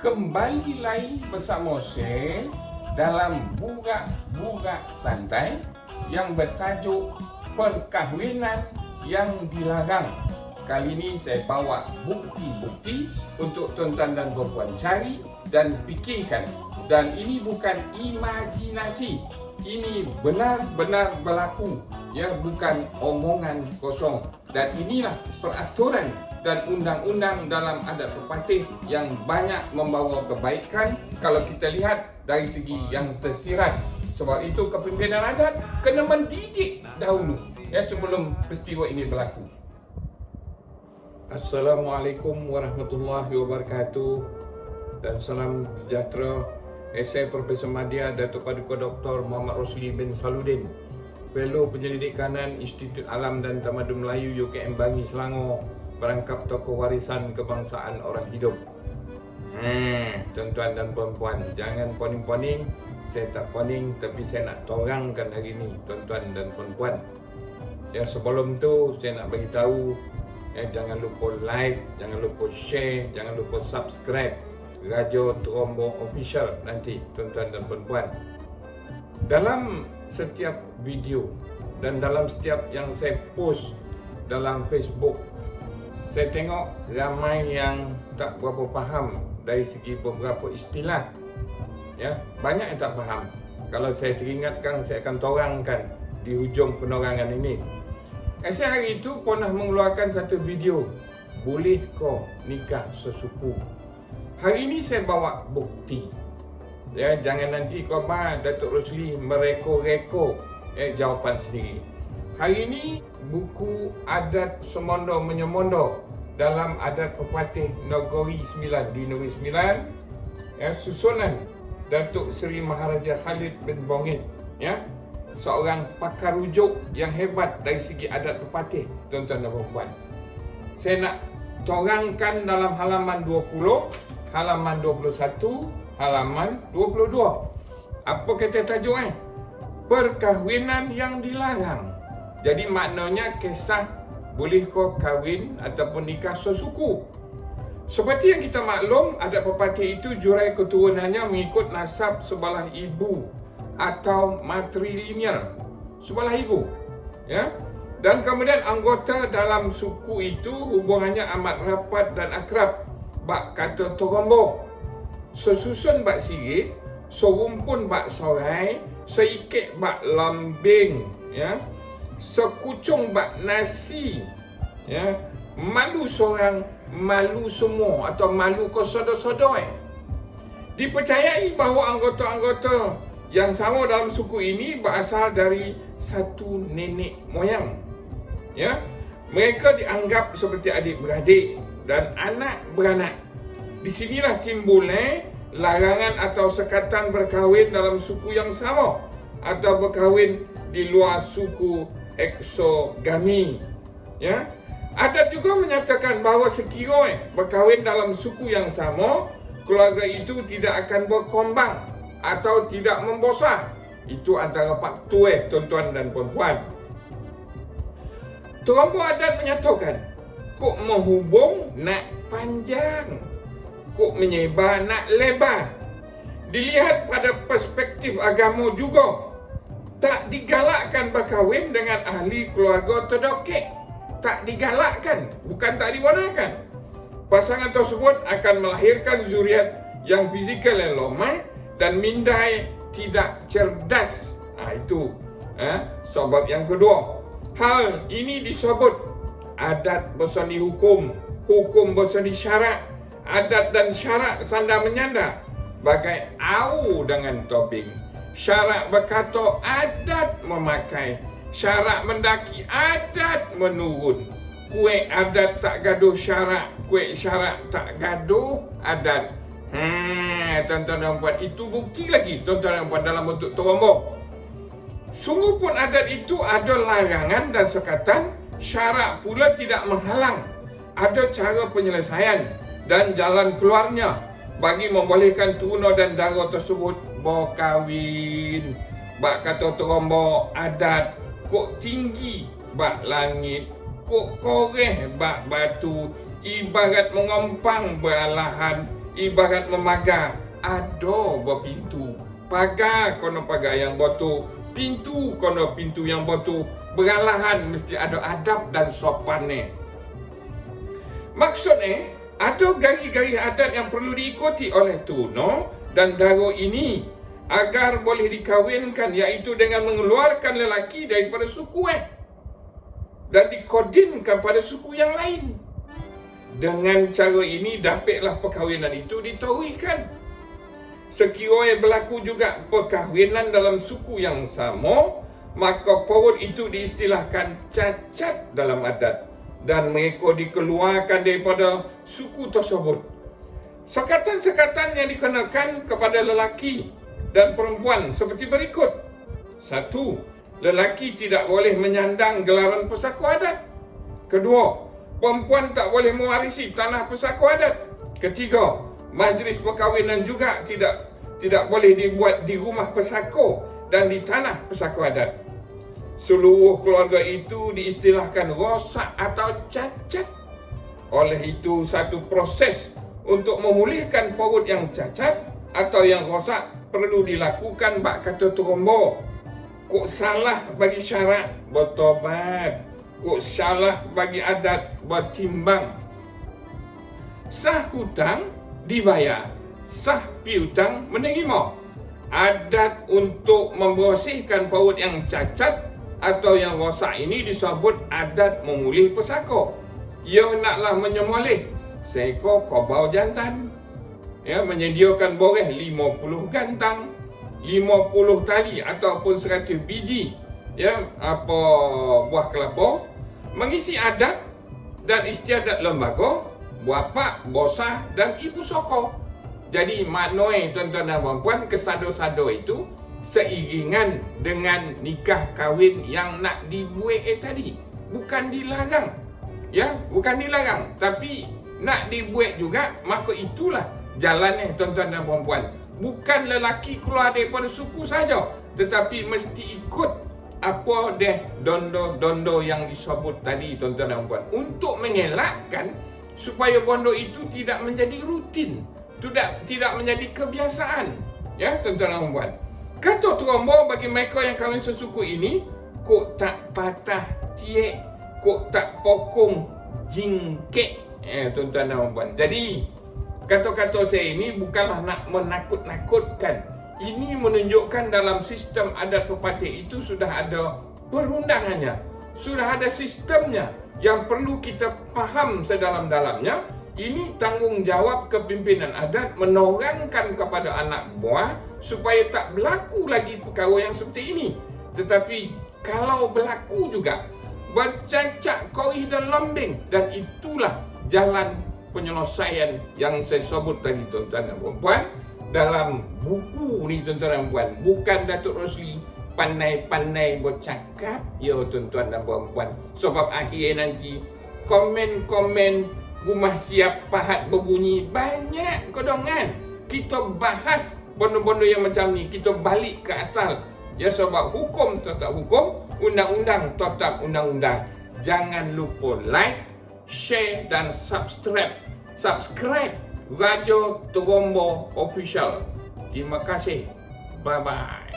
Kembali lagi bersama saya dalam burak-burak santai yang bertajuk perkahwinan yang dilarang. Kali ini saya bawa bukti-bukti untuk tuan-tuan dan puan-puan cari dan fikirkan. Dan ini bukan imajinasi, ini benar-benar berlaku, ya, bukan omongan kosong. Dan inilah peraturan dan undang-undang dalam adat pepatih yang banyak membawa kebaikan kalau kita lihat dari segi yang tersirat. Sebab itu kepimpinan adat kena mendidik dahulu, ya, sebelum peristiwa ini berlaku. Assalamualaikum warahmatullahi wabarakatuh dan salam sejahtera. Saya Profesor Madya Datuk Paduka Dr. Muhammad Rosli bin Saludin, Fellow Penyelidik Kanan Institut Alam dan Tamadun Melayu UKM Bangi Selangor, perangkap tokoh warisan kebangsaan orang hidup. Tuan-tuan dan puan-puan, jangan poning-poning. Saya tak poning, tapi saya nak torangkan hari ini, tuan-tuan dan puan-puan. Ya, sebelum tu saya nak bagi tahu, ya, jangan lupa like, jangan lupa share, jangan lupa subscribe Rajo Trombo Official nanti, tuan-tuan dan puan-puan. Dalam setiap video dan dalam setiap yang saya post dalam Facebook, saya tengok ramai yang tak berapa faham dari segi beberapa istilah. Ya, banyak yang tak faham. Kalau saya teringatkan, saya akan torangkan di hujung penerangan ini. Saya hari itu pernah mengeluarkan satu video, boleh kau nikah sesuku. Hari ini saya bawa bukti. Ya, jangan nanti kau Datuk Rosli mereko-reko jawapan sendiri. Hari ini buku adat Semondo Menyemondo dalam adat pepatih Negeri Sembilan di Negeri Sembilan, ya, susunan Datuk Seri Maharaja Khalid bin Bongit, ya, seorang pakar rujuk yang hebat dari segi adat pepatih, tuan-tuan dan puan-puan. Saya nak torangkan dalam halaman 20, halaman 21, halaman 22. Apa kata tajuk Perkahwinan yang dilarang. Jadi maknanya kisah boleh kau kahwin ataupun nikah sesuku. Seperti yang kita maklum, adat pepatih itu jurai keturunannya mengikut nasab sebelah ibu atau matrilineal, sebelah ibu, ya. Dan kemudian anggota dalam suku itu hubungannya amat rapat dan akrab. Bak kata Torombo, sesusun bak sirit, serumpun bak sorai, seikit bak lambing, ya, sekucung bak nasi, ya, malu seorang, malu semua atau malu ke sodor-sodor. Dipercayai bahawa anggota-anggota yang sama dalam suku ini berasal dari satu nenek moyang, ya. Mereka dianggap seperti adik-beradik dan anak beranak. Di sinilah timbul larangan atau sekatan berkahwin dalam suku yang sama atau berkahwin di luar suku eksogami, ya. Adat juga menyatakan bahawa sekiranya berkahwin dalam suku yang sama, keluarga itu tidak akan berkembang atau tidak membesar. Itu antara faktor, tuan-tuan dan puan-puan. Trombo adat menyatakan, kok menghubung nak panjang, kok menyebar nak lebar. Dilihat pada perspektif agama juga, tak digalakkan berkahwin dengan ahli keluarga terdekik. Tak digalakkan, bukan tak dibenarkan. Pasangan tersebut akan melahirkan zuriat yang fizikal yang lemah dan mindai tidak cerdas. Itu sebab yang kedua. Hal ini disebut adat bersani hukum, hukum bersani syarat, adat dan syarat sandar menyandar. Bagai au dengan topeng. Syarat berkata adat memakai, syarat mendaki adat menurun. Kue adat tak gaduh syarat, kue syarat tak gaduh adat. Tuan-tuan dan puan, itu bukti lagi, tuan-tuan dan puan, dalam bentuk Trombo. Sungguh pun adat itu ada larangan dan sekatan, syarat pula tidak menghalang. Ada cara penyelesaian dan jalan keluarnya bagi membolehkan turuna dan dara tersebut berkahwin. Bak kata Trombo adat, kok tinggi bak langit, kok koreh bak batu, ibarat mengempang beralahan, ibarat memagar, ada berpintu. Pagar kono pagar yang botu, pintu kono pintu yang botu. Beralahan mesti ada adab dan sopannya. Maksudnya, ada garis-garis adat yang perlu diikuti oleh Tuno dan Daro ini agar boleh dikawinkan, iaitu dengan mengeluarkan lelaki daripada suku dan dikodinkan pada suku yang lain. Dengan cara ini dapatlah perkahwinan itu ditaurikan. Sekiranya berlaku juga perkahwinan dalam suku yang sama, maka paut itu diistilahkan cacat dalam adat dan mereka dikeluarkan daripada suku tersebut. Sekatan-sekatan yang dikenakan kepada lelaki dan perempuan seperti berikut. 1. Lelaki tidak boleh menyandang gelaran pesaka adat. 2. Perempuan tak boleh mewarisi tanah pesaka adat. 3. Majlis perkahwinan juga tidak boleh dibuat di rumah pesaka dan di tanah pesaka adat. Seluruh keluarga itu diistilahkan rosak atau cacat. Oleh itu, satu proses untuk memulihkan paut yang cacat atau yang rosak perlu dilakukan bak kata terombo. Kok salah bagi syarat, bertobat. Kok salah bagi adat, bertimbang. Sah hutang dibayar, sah piutang menerima. Adat untuk membersihkan paut yang cacat atau yang rosak ini disebut adat memulih pesaka. Ia naklah menyembelih seekor kerbau jantan, menyediakan boreh 50 gantang, 50 tali ataupun 100 biji buah kelapa, mengisi adat dan istiadat lembaga, bapa, bosah dan ibu soko. Jadi maknanya tuan-tuan dan puan-puan, kesado-sado itu seiringan dengan nikah kahwin yang nak dibuat tadi. Bukan dilarang. Bukan dilarang, tapi nak dibuat juga, maka itulah jalannya tuan-tuan dan puan-puan. Bukan lelaki keluar daripada suku saja, tetapi mesti ikut apa deh dondo-dondo yang disebut tadi tuan-tuan dan puan, untuk mengelakkan supaya bondo itu tidak menjadi rutin, tidak menjadi kebiasaan, tuan-tuan dan puan. Kata terombo bagi mereka yang kahwin sesuku ini, kok tak patah tiek, kok tak pokong jingkek, tuan-tuan dan puan. Jadi kata-kata saya ini bukanlah nak menakut-nakutkan. Ini menunjukkan dalam sistem adat pepatih itu sudah ada perundangannya, sudah ada sistemnya yang perlu kita faham sedalam-dalamnya. Ini tanggungjawab kepimpinan adat menorangkan kepada anak buah supaya tak berlaku lagi perkara yang seperti ini. Tetapi kalau berlaku juga, bercacak koih dan lambing, dan itulah jalan penyelesaian yang saya sebut tadi tuan-tuan dan puan. Dalam buku ni tuan-tuan dan puan, bukan Datuk Rosli pandai-pandai bercakap, tuan-tuan dan puan. Sebab akhir nanti komen-komen rumah siap pahat berbunyi banyak kodongan. Kita bahas bondo-bondo yang macam ni, kita balik ke asal. Sebab hukum tetap hukum, undang-undang tetap undang-undang. Jangan lupa like, share dan subscribe Radio Terombo Official. Terima kasih. Bye-bye.